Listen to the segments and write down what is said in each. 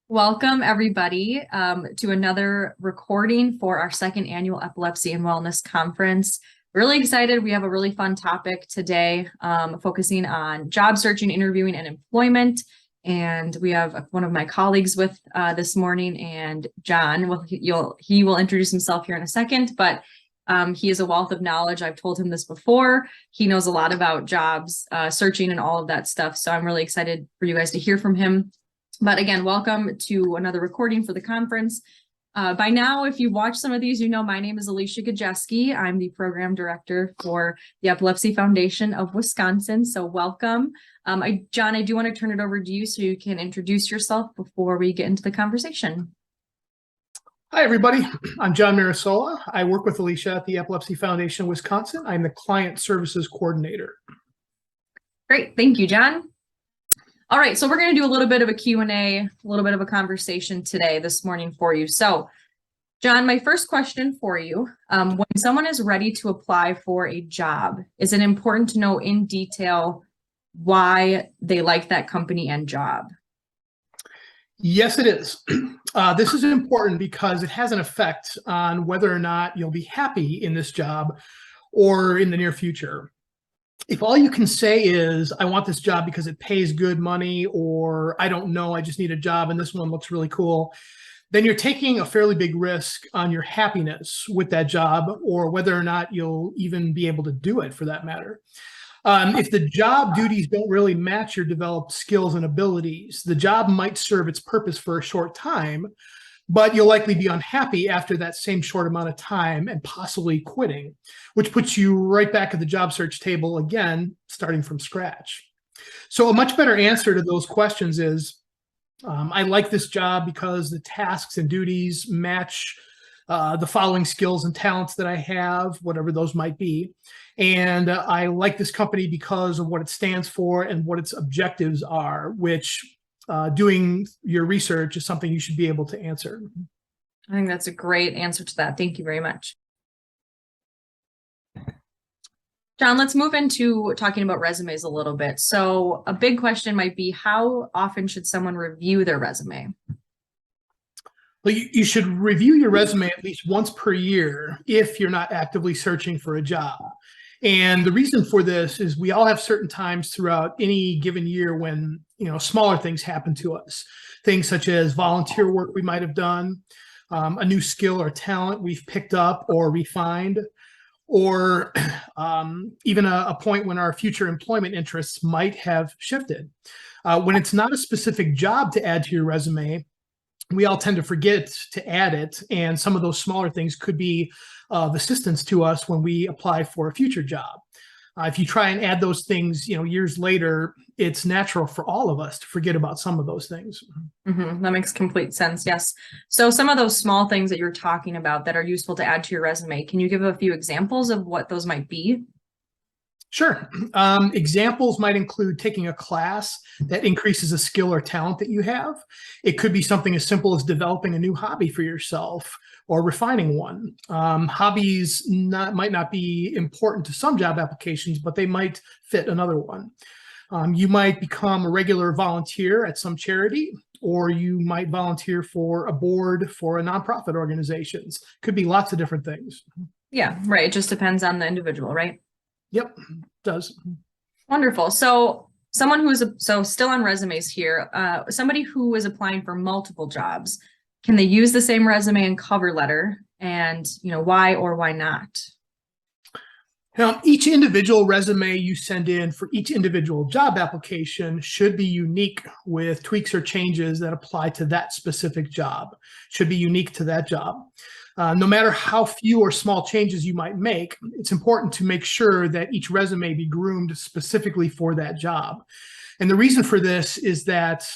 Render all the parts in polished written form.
Welcome, everybody, to another recording for our second annual Epilepsy and Wellness Conference. Really excited. We have a really fun topic today, focusing on job searching, interviewing, and employment. And we have one of my colleagues with this morning, and John. He will introduce himself here in a second, but he is a wealth of knowledge. I've told him this before. He knows a lot about jobs, searching, and all of that stuff. So I'm really excited for you guys to hear from him. But again, welcome to another recording for the conference. By now, if you watch some of these, you know my name is Alicia Gajeski. I'm the program director for the Epilepsy Foundation of Wisconsin. So welcome. John, I do want to turn it over to you so you can introduce yourself before we get into the conversation. Hi, everybody. I'm John Marasola. I work with Alicia at the Epilepsy Foundation of Wisconsin. I'm the Client Services Coordinator. Great. Thank you, John. All right, so we're going to do a little bit of a Q&A, a little bit of a conversation this morning for you. So, John, my first question for you, when someone is ready to apply for a job, is it important to know in detail why they like that company and job? Yes, it is. This is important because it has an effect on whether or not you'll be happy in this job or in the near future. If all you can say is, I want this job because it pays good money, or I don't know, I just need a job and this one looks really cool, then you're taking a fairly big risk on your happiness with that job or whether or not you'll even be able to do it for that matter. If the job duties don't really match your developed skills and abilities, the job might serve its purpose for a short time, but you'll likely be unhappy after that same short amount of time and possibly quitting, which puts you right back at the job search table again, starting from scratch. So a much better answer to those questions is, I like this job because the tasks and duties match the following skills and talents that I have, whatever those might be. And I like this company because of what it stands for and what its objectives are, which doing your research is something you should be able to answer. I think that's a great answer to that. Thank you very much. John, let's move into talking about resumes a little bit. So a big question might be, how often should someone review their resume? Well, you should review your resume at least once per year if you're not actively searching for a job. And the reason for this is we all have certain times throughout any given year when, smaller things happen to us. Things such as volunteer work we might have done, a new skill or talent we've picked up or refined, or even a point when our future employment interests might have shifted. When it's not a specific job to add to your resume, we all tend to forget to add it, and some of those smaller things could be of assistance to us when we apply for a future job. If you try and add those things, years later, it's natural for all of us to forget about some of those things. Mm-hmm. That makes complete sense. Yes. So some of those small things that you're talking about that are useful to add to your resume, can you give a few examples of what those might be? Sure. Examples might include taking a class that increases a skill or talent that you have. It could be something as simple as developing a new hobby for yourself or refining one. Hobbies might not be important to some job applications, but they might fit another one. You might become a regular volunteer at some charity, or you might volunteer for a board for a nonprofit organizations. Could be lots of different things. Yeah, right. It just depends on the individual, right? Yep, it does. Wonderful. So someone who is still on resumes here, somebody who is applying for multiple jobs, can they use the same resume and cover letter? And why or why not? Now, each individual resume you send in for each individual job application should be unique with tweaks or changes that apply to that specific job. Should be unique to that job. No matter how few or small changes you might make, it's important to make sure that each resume be groomed specifically for that job. And the reason for this is that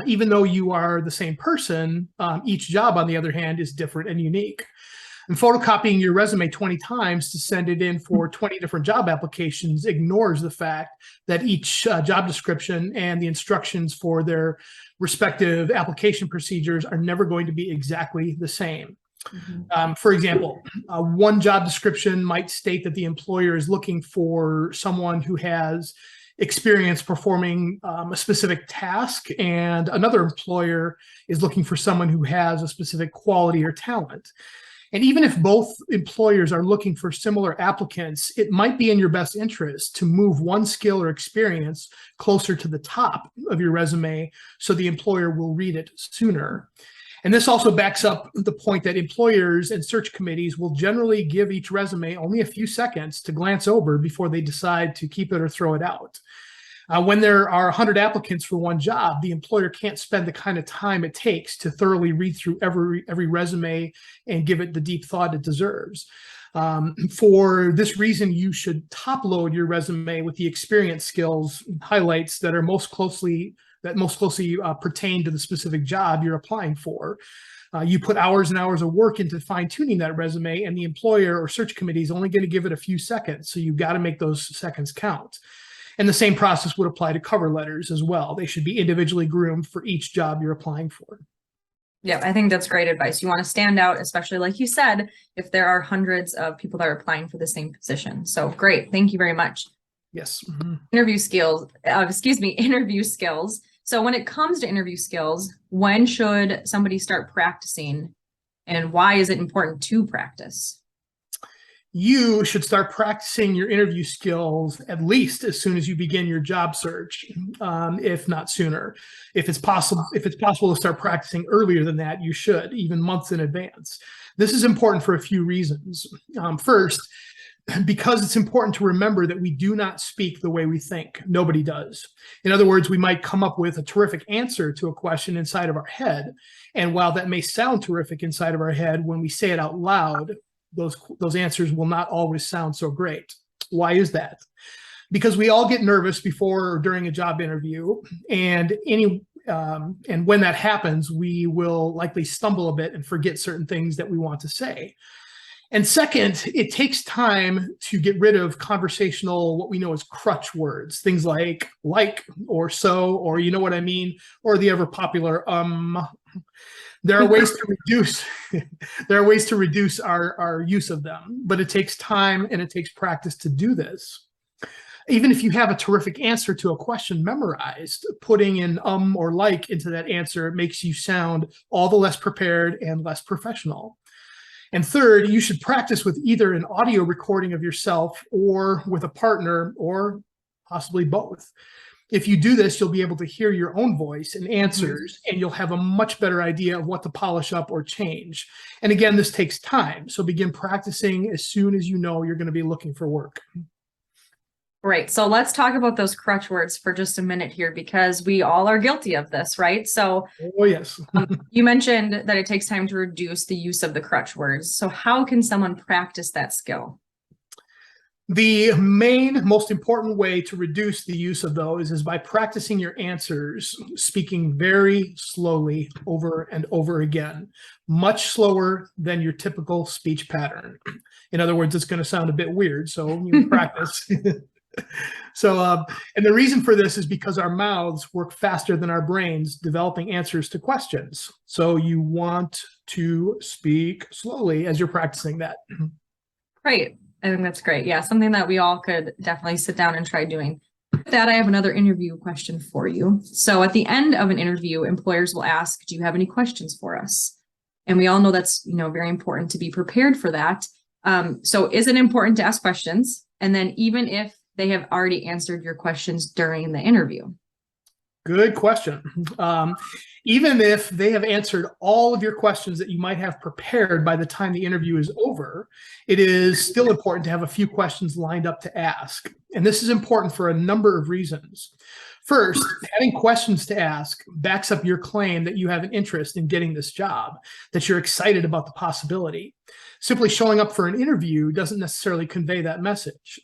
even though you are the same person, each job, on the other hand, is different and unique. And photocopying your resume 20 times to send it in for 20 different job applications ignores the fact that each job description and the instructions for their respective application procedures are never going to be exactly the same. Mm-hmm. For example, one job description might state that the employer is looking for someone who has experience performing a specific task, and another employer is looking for someone who has a specific quality or talent. And even if both employers are looking for similar applicants, it might be in your best interest to move one skill or experience closer to the top of your resume so the employer will read it sooner. And this also backs up the point that employers and search committees will generally give each resume only a few seconds to glance over before they decide to keep it or throw it out. When there are 100 applicants for one job, the employer can't spend the kind of time it takes to thoroughly read through every resume and give it the deep thought it deserves. For this reason, you should top load your resume with the experience skills highlights that are most closely pertain to the specific job you're applying for. You put hours and hours of work into fine-tuning that resume, and the employer or search committee is only going to give it a few seconds, so you've got to make those seconds count. And the same process would apply to cover letters as well. They should be individually groomed for each job you're applying for. Yeah, I think that's great advice. You want to stand out, especially like you said, if there are hundreds of people that are applying for the same position. So great. Thank you very much. Yes. Interview skills. So when it comes to interview skills, when should somebody start practicing, and why is it important to practice? You should start practicing your interview skills at least as soon as you begin your job search, if not sooner. If it's possible to start practicing earlier than that, you should, even months in advance. This is important for a few reasons. First, because it's important to remember that we do not speak the way we think. Nobody does. In other words, we might come up with a terrific answer to a question inside of our head. And while that may sound terrific inside of our head, when we say it out loud, those answers will not always sound so great. Why is that? Because we all get nervous before or during a job interview, and when that happens, we will likely stumble a bit and forget certain things that we want to say. And second, it takes time to get rid of conversational, what we know as crutch words, things like or so, or you know what I mean, or the ever popular There are ways to reduce our use of them, but it takes time and it takes practice to do this. Even if you have a terrific answer to a question memorized, putting in or like into that answer makes you sound all the less prepared and less professional. And third, you should practice with either an audio recording of yourself or with a partner, or possibly both. If you do this, you'll be able to hear your own voice and answers, and you'll have a much better idea of what to polish up or change. And again, this takes time, so begin practicing as soon as you know you're going to be looking for work. Right. So let's talk about those crutch words for just a minute here, because we all are guilty of this, right? So yes. You mentioned that it takes time to reduce the use of the crutch words. So how can someone practice that skill? The most important way to reduce the use of those is by practicing your answers, speaking very slowly over and over again, much slower than your typical speech pattern. In other words, it's going to sound a bit weird, so you practice. And the reason for this is because our mouths work faster than our brains developing answers to questions. So you want to speak slowly as you're practicing that. Right. I think that's great. Yeah, something that we all could definitely sit down and try doing. With that, I have another interview question for you. So at the end of an interview, employers will ask, do you have any questions for us? And we all know that's, very important to be prepared for that. So is it important to ask questions? And then even if they have already answered your questions during the interview? Good question. Even if they have answered all of your questions that you might have prepared by the time the interview is over, it is still important to have a few questions lined up to ask. And this is important for a number of reasons. First, having questions to ask backs up your claim that you have an interest in getting this job, that you're excited about the possibility. Simply showing up for an interview doesn't necessarily convey that message.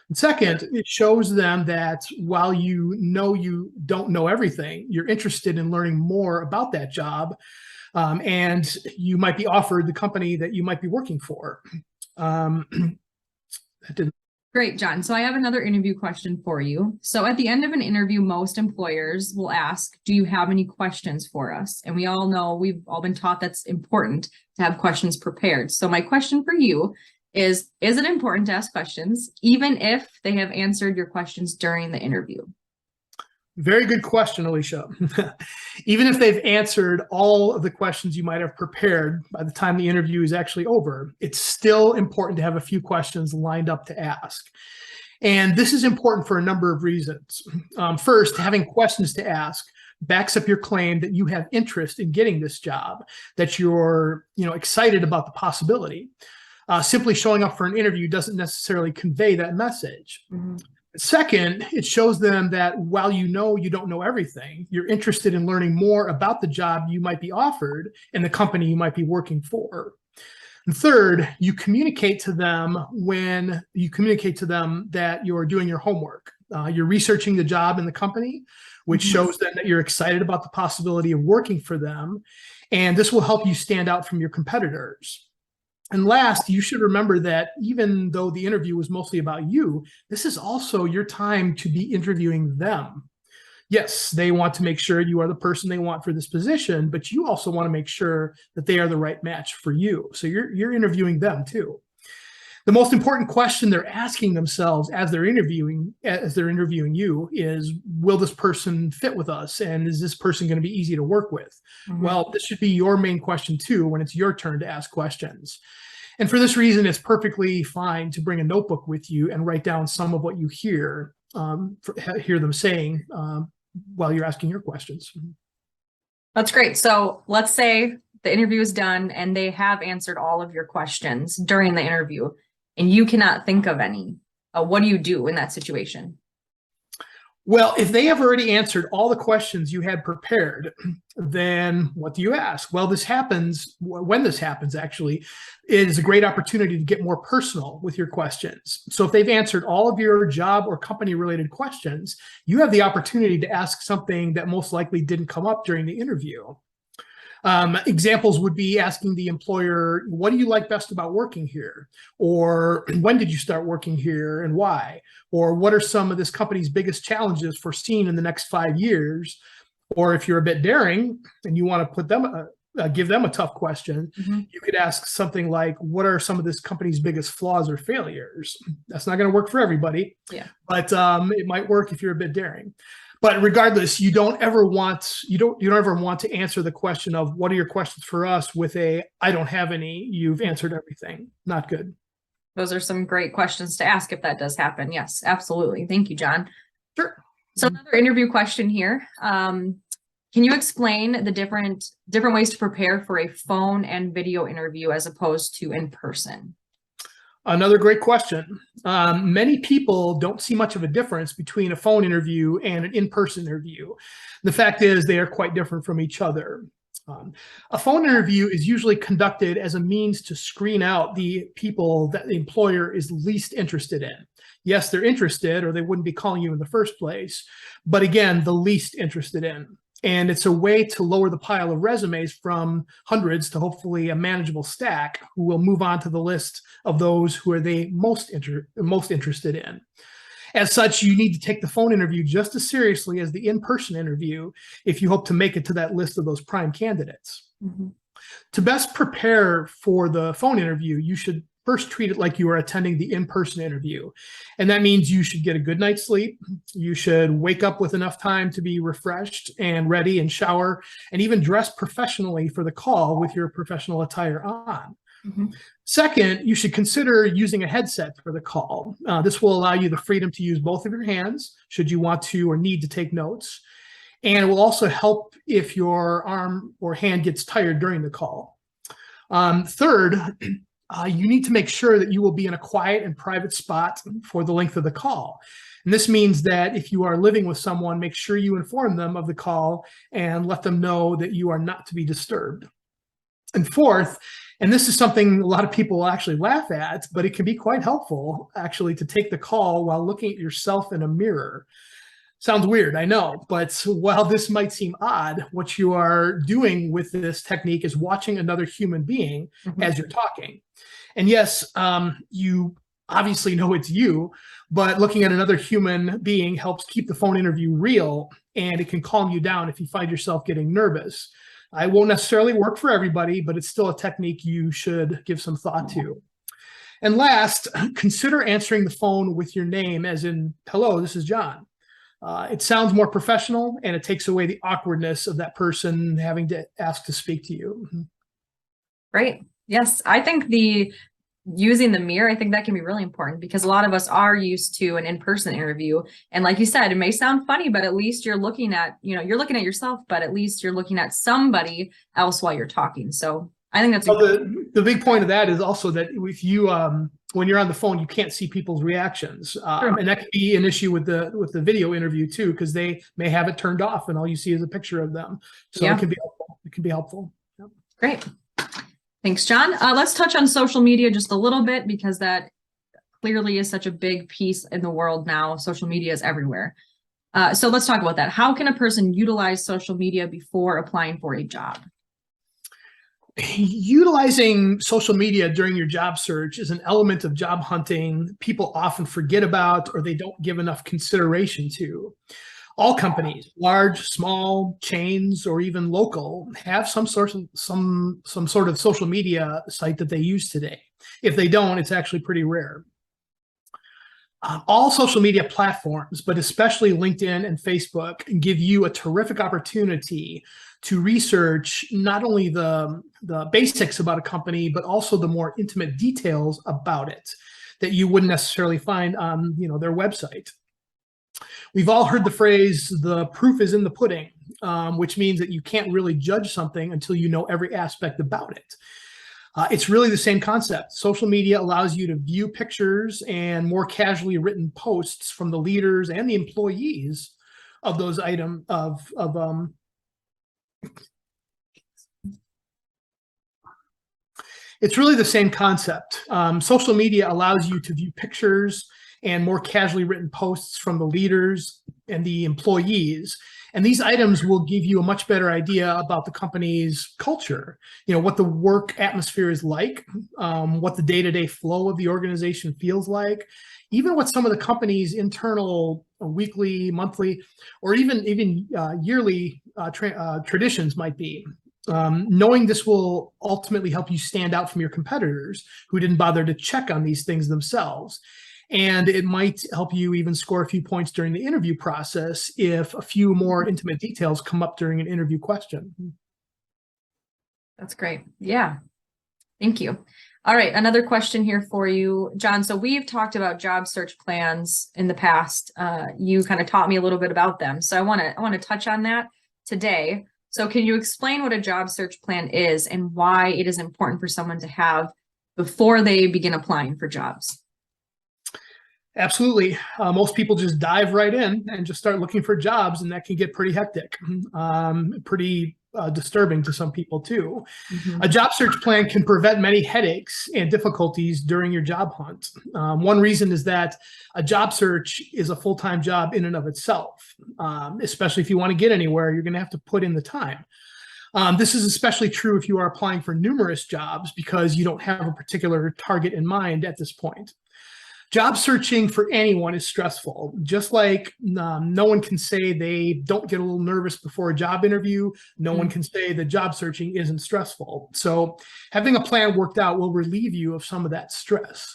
And second, it shows them that while you don't know everything, you're interested in learning more about that job, and you might be offered the company that you might be working for. Great, John. So I have another interview question for you. So at the end of an interview, most employers will ask, do you have any questions for us? And we all know, we've all been taught that's important to have questions prepared. So my question for you is it important to ask questions, even if they have answered your questions during the interview? Very good question, Alicia. Even if they've answered all of the questions you might have prepared by the time the interview is actually over, it's still important to have a few questions lined up to ask. And this is important for a number of reasons. First, having questions to ask backs up your claim that you have interest in getting this job, that you're excited about the possibility. Simply showing up for an interview doesn't necessarily convey that message. Mm-hmm. Second, it shows them that while you don't know everything, you're interested in learning more about the job you might be offered and the company you might be working for. And third, you communicate to them that you're doing your homework. You're researching the job in the company, which shows them that you're excited about the possibility of working for them. And this will help you stand out from your competitors. And last, you should remember that even though the interview was mostly about you, this is also your time to be interviewing them. Yes, they want to make sure you are the person they want for this position, but you also want to make sure that they are the right match for you. So you're interviewing them too. The most important question they're asking themselves as they're interviewing you is, will this person fit with us? And is this person going to be easy to work with? Mm-hmm. Well, this should be your main question too when it's your turn to ask questions. And for this reason, it's perfectly fine to bring a notebook with you and write down some of what you hear them saying while you're asking your questions. That's great. So let's say the interview is done and they have answered all of your questions during the interview, and you cannot think of any. What do you do in that situation? Well, if they have already answered all the questions you had prepared, then what do you ask? Well, when this happens, actually, it is a great opportunity to get more personal with your questions. So if they've answered all of your job or company-related questions, you have the opportunity to ask something that most likely didn't come up during the interview. Examples would be asking the employer, what do you like best about working here? Or when did you start working here and why? Or what are some of this company's biggest challenges foreseen in the next 5 years? Or if you're a bit daring and you want to give them a tough question, you could ask something like, what are some of this company's biggest flaws or failures? That's not going to work for everybody, but it might work if you're a bit daring. But regardless, you don't ever want to answer the question of what are your questions for us with a I don't have any, you've answered everything. Not good. Those are some great questions to ask if that does happen. Yes, absolutely. Thank you, John. Sure. So another interview question here. Can you explain the different ways to prepare for a phone and video interview as opposed to in person? Another great question. Many people don't see much of a difference between a phone interview and an in-person interview. The fact is they are quite different from each other. A phone interview is usually conducted as a means to screen out the people that the employer is least interested in. Yes, they're interested or they wouldn't be calling you in the first place, but again, the least interested in. And it's a way to lower the pile of resumes from hundreds to hopefully a manageable stack who will move on to the list of those who are they most interested in. As such, you need to take the phone interview just as seriously as the in-person interview if you hope to make it to that list of those prime candidates. To best prepare for the phone interview, you should first treat it like you are attending the in-person interview. And that means you should get a good night's sleep. You should wake up with enough time to be refreshed and ready and shower and even dress professionally for the call with your professional attire on. Second, you should consider using a headset for the call. This will allow you the freedom to use both of your hands should you want to or need to take notes. And it will also help if your arm or hand gets tired during the call. Third, you need to make sure that you will be in a quiet and private spot for the length of the call. And this means that if you are living with someone, make sure you inform them of the call and let them know that you are not to be disturbed. And fourth, and this is something a lot of people actually laugh at, but it can be quite helpful actually to take the call while looking at yourself in a mirror. Sounds weird, I know, but while this might seem odd, what you are doing with this technique is watching another human being as you're talking. And yes, you obviously know it's you, but looking at another human being helps keep the phone interview real, and it can calm you down if you find yourself getting nervous. It won't necessarily work for everybody, but it's still a technique you should give some thought to. And last, consider answering the phone with your name, as in, hello, this is John. It sounds more professional, and it takes away the awkwardness of that person having to ask to speak to you. Right. Yes. I think using the mirror, I think that can be really important because a lot of us are used to an in-person interview. And like you said, it may sound funny, but at least you're looking at, you're looking at yourself, but at least you're looking at somebody else while you're talking. So I think that's the big point of that is also that if you when you're on the phone, you can't see people's reactions, and that could be an issue with the video interview too, because they may have it turned off and all you see is a picture of them. So it can be helpful. It can be helpful. Yep. Great. Thanks, John. Let's touch on social media just a little bit because that clearly is such a big piece in the world now. Social media is everywhere. So let's talk about that. How can a person utilize social media before applying for a job? Utilizing social media during your job search is an element of job hunting people often forget about or they don't give enough consideration to. All companies, large, small, chains, or even local, have some sort of social media site that they use today. If they don't, it's actually pretty rare. All social media platforms, but especially LinkedIn and Facebook, give you a terrific opportunity to research not only the basics about a company, but also the more intimate details about it that you wouldn't necessarily find on their website. We've all heard the phrase, the proof is in the pudding, which means that you can't really judge something until you know every aspect about it. It's really the same concept. Social media allows you to view pictures and more casually written posts from the leaders and the employees of those it's really the same concept. Social media allows you to view pictures and more casually written posts from the leaders and the employees. And these items will give you a much better idea about the company's culture, what the work atmosphere is like, what the day-to-day flow of the organization feels like, even what some of the company's internal weekly, monthly, or even yearly traditions might be. Knowing this will ultimately help you stand out from your competitors who didn't bother to check on these things themselves. And it might help you even score a few points during the interview process if a few more intimate details come up during an interview question. That's great. Yeah. Thank you. All right. Another question here for you, John. So we've talked about job search plans in the past. You kind of taught me a little bit about them. So I want to touch on that today. So can you explain what a job search plan is and why it is important for someone to have before they begin applying for jobs? Absolutely. Most people just dive right in and just start looking for jobs, and that can get pretty hectic, pretty disturbing to some people too. Mm-hmm. A job search plan can prevent many headaches and difficulties during your job hunt. One reason is that a job search is a full-time job in and of itself. Especially if you want to get anywhere, you're going to have to put in the time. This is especially true if you are applying for numerous jobs because you don't have a particular target in mind at this point. Job searching for anyone is stressful. Just like no one can say they don't get a little nervous before a job interview, no one can say that job searching isn't stressful. So having a plan worked out will relieve you of some of that stress.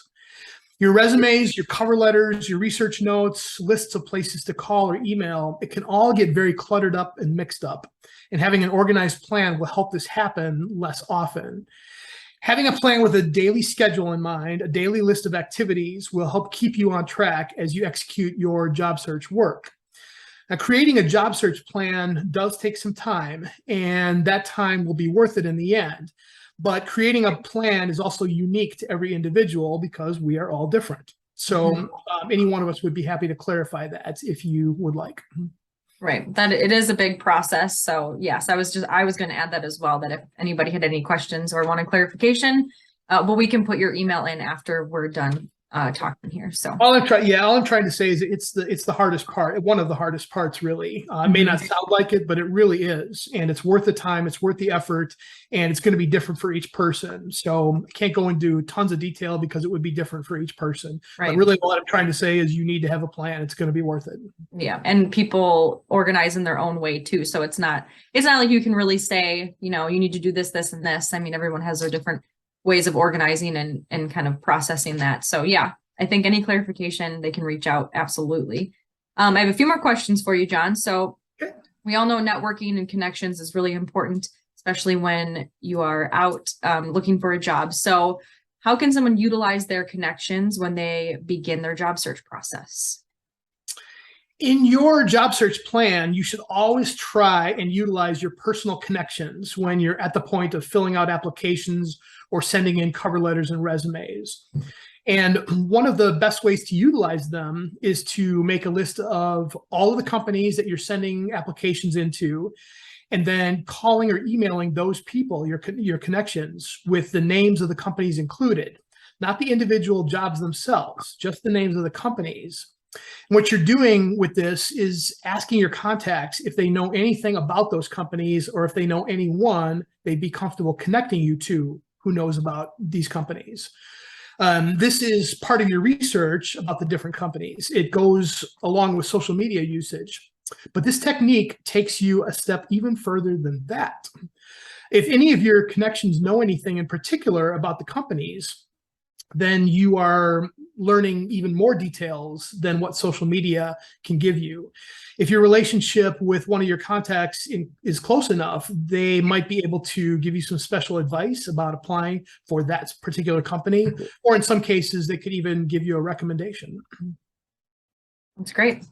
Your resumes, your cover letters, your research notes, lists of places to call or email, it can all get very cluttered up and mixed up. And having an organized plan will help this happen less often. Having a plan with a daily schedule in mind, a daily list of activities will help keep you on track as you execute your job search work. Now, creating a job search plan does take some time, and that time will be worth it in the end. But creating a plan is also unique to every individual because we are all different. So any one of us would be happy to clarify that if you would like. Right. That it is a big process. So yes, I was going to add that as well, that if anybody had any questions or wanted clarification, well, we can put your email in after we're done talking here. So all I'm trying to say is it's the hardest part, one of the hardest parts, really. It may not sound like it, but it really is. And it's worth the time, it's worth the effort, and it's going to be different for each person. So I can't go into tons of detail because it would be different for each person. Right. But really what I'm trying to say is you need to have a plan. It's going to be worth it. Yeah. And people organize in their own way too. So it's not like you can really say, you need to do this, this, and this. I mean, everyone has their different ways of organizing and kind of processing that. So yeah, I think any clarification, they can reach out. Absolutely. I have a few more questions for you, John. So we all know networking and connections is really important, especially when you are out looking for a job. So how can someone utilize their connections when they begin their job search process? In your job search plan, you should always try and utilize your personal connections when you're at the point of filling out applications or sending in cover letters and resumes. And one of the best ways to utilize them is to make a list of all of the companies that you're sending applications into, and then calling or emailing those people, your connections, with the names of the companies included, not the individual jobs themselves, just the names of the companies. And what you're doing with this is asking your contacts if they know anything about those companies, or if they know anyone they'd be comfortable connecting you to who knows about these companies. This is part of your research about the different companies. It goes along with social media usage. But this technique takes you a step even further than that. If any of your connections know anything in particular about the companies, then you are learning even more details than what social media can give you. If your relationship with one of your contacts is close enough, they might be able to give you some special advice about applying for that particular company, or in some cases, they could even give you a recommendation. That's great.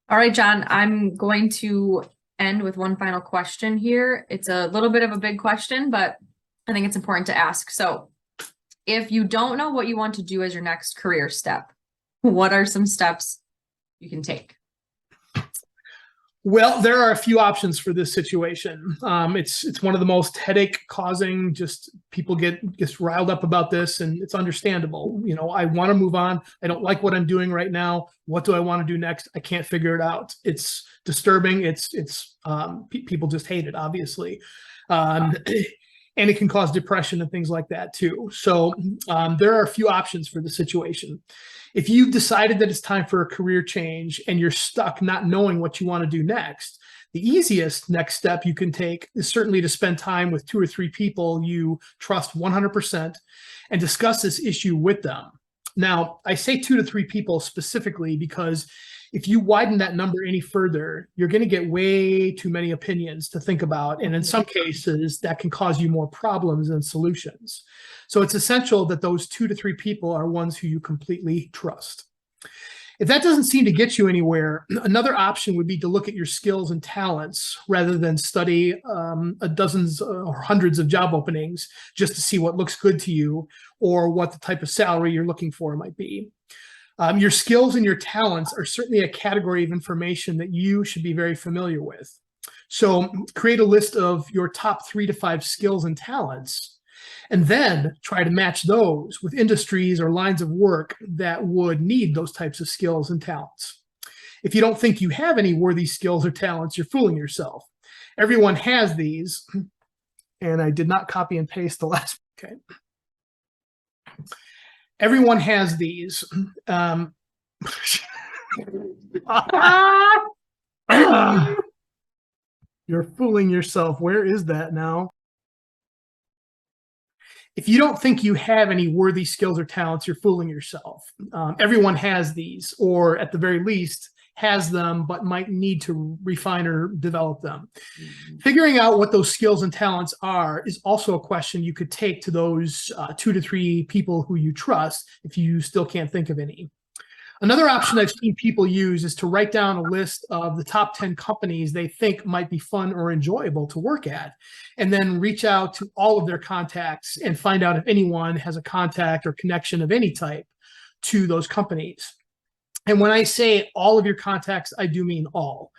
All right, John, I'm going to end with one final question here. It's a little bit of a big question, but I think it's important to ask. So if you don't know what you want to do as your next career step, what are some steps you can take? Well, there are a few options for this situation. It's one of the most headache-causing. Just people get riled up about this, and it's understandable. You know, I want to move on. I don't like what I'm doing right now. What do I want to do next? I can't figure it out. It's disturbing. People just hate it, obviously, and it can cause depression and things like that too. So there are a few options for the situation. If you've decided that it's time for a career change and you're stuck not knowing what you want to do next, the easiest next step you can take is certainly to spend time with 2 or 3 people you trust 100% and discuss this issue with them. Now, I say 2 to 3 people specifically because if you widen that number any further, you're going to get way too many opinions to think about. And in some cases, that can cause you more problems than solutions. So it's essential that those 2 to 3 people are ones who you completely trust. If that doesn't seem to get you anywhere, another option would be to look at your skills and talents rather than study dozens or hundreds of job openings just to see what looks good to you or what the type of salary you're looking for might be. Your skills and your talents are certainly a category of information that you should be very familiar with. So create a list of your top 3 to 5 skills and talents, and then try to match those with industries or lines of work that would need those types of skills and talents. If you don't think you have any worthy skills or talents, you're fooling yourself. Everyone has these, and I did not copy and paste the last, okay. Everyone has these. You're fooling yourself. Where is that now? If you don't think you have any worthy skills or talents, you're fooling yourself. Everyone has these, or at the very least, has them, but might need to refine or develop them. Figuring out what those skills and talents are is also a question you could take to those 2 to 3 people who you trust if you still can't think of any. Another option I've seen people use is to write down a list of the top 10 companies they think might be fun or enjoyable to work at, and then reach out to all of their contacts and find out if anyone has a contact or connection of any type to those companies. And when I say all of your contacts, I do mean all.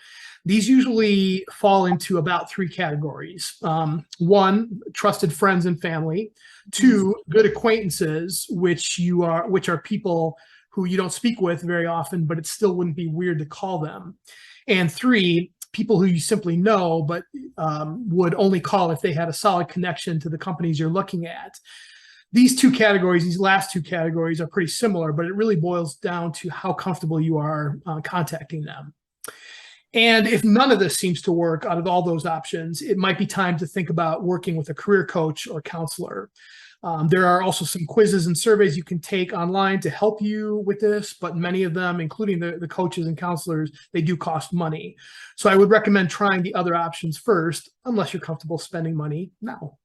These usually fall into about 3 categories. 1, trusted friends and family. 2, good acquaintances, which are people who you don't speak with very often, but it still wouldn't be weird to call them. And 3, people who you simply know, but would only call if they had a solid connection to the companies you're looking at. These last two categories are pretty similar, but it really boils down to how comfortable you are contacting them. And if none of this seems to work out of all those options, it might be time to think about working with a career coach or counselor. There are also some quizzes and surveys you can take online to help you with this, but many of them, including the coaches and counselors, they do cost money. So I would recommend trying the other options first, unless you're comfortable spending money now.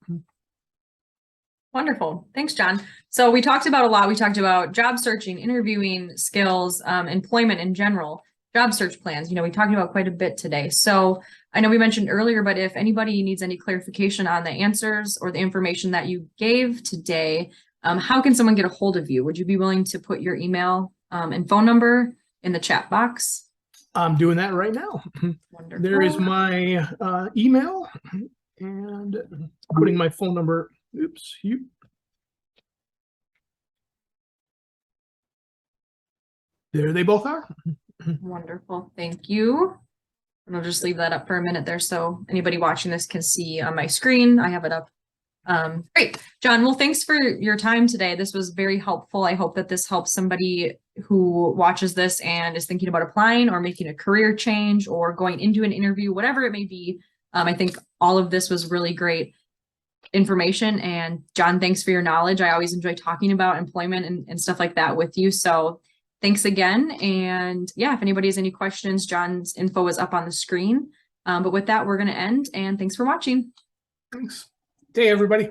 Wonderful. Thanks, John. So we talked about a lot. We talked about job searching, interviewing skills, employment in general, job search plans. We talked about quite a bit today. So I know we mentioned earlier, but if anybody needs any clarification on the answers or the information that you gave today, how can someone get a hold of you? Would you be willing to put your email and phone number in the chat box? I'm doing that right now. Wonderful. There is my email and putting my phone number. Oops. There they both are. Wonderful. Thank you. And I'll just leave that up for a minute there so anybody watching this can see on my screen. I have it up. Great. John, well, thanks for your time today. This was very helpful. I hope that this helps somebody who watches this and is thinking about applying or making a career change or going into an interview, whatever it may be. I think all of this was really great information. And John, thanks for your knowledge. I always enjoy talking about employment and stuff like that with you. So thanks again. And yeah, if anybody has any questions, John's info is up on the screen. But with that, we're going to end, and thanks for watching. Thanks. Hey, everybody.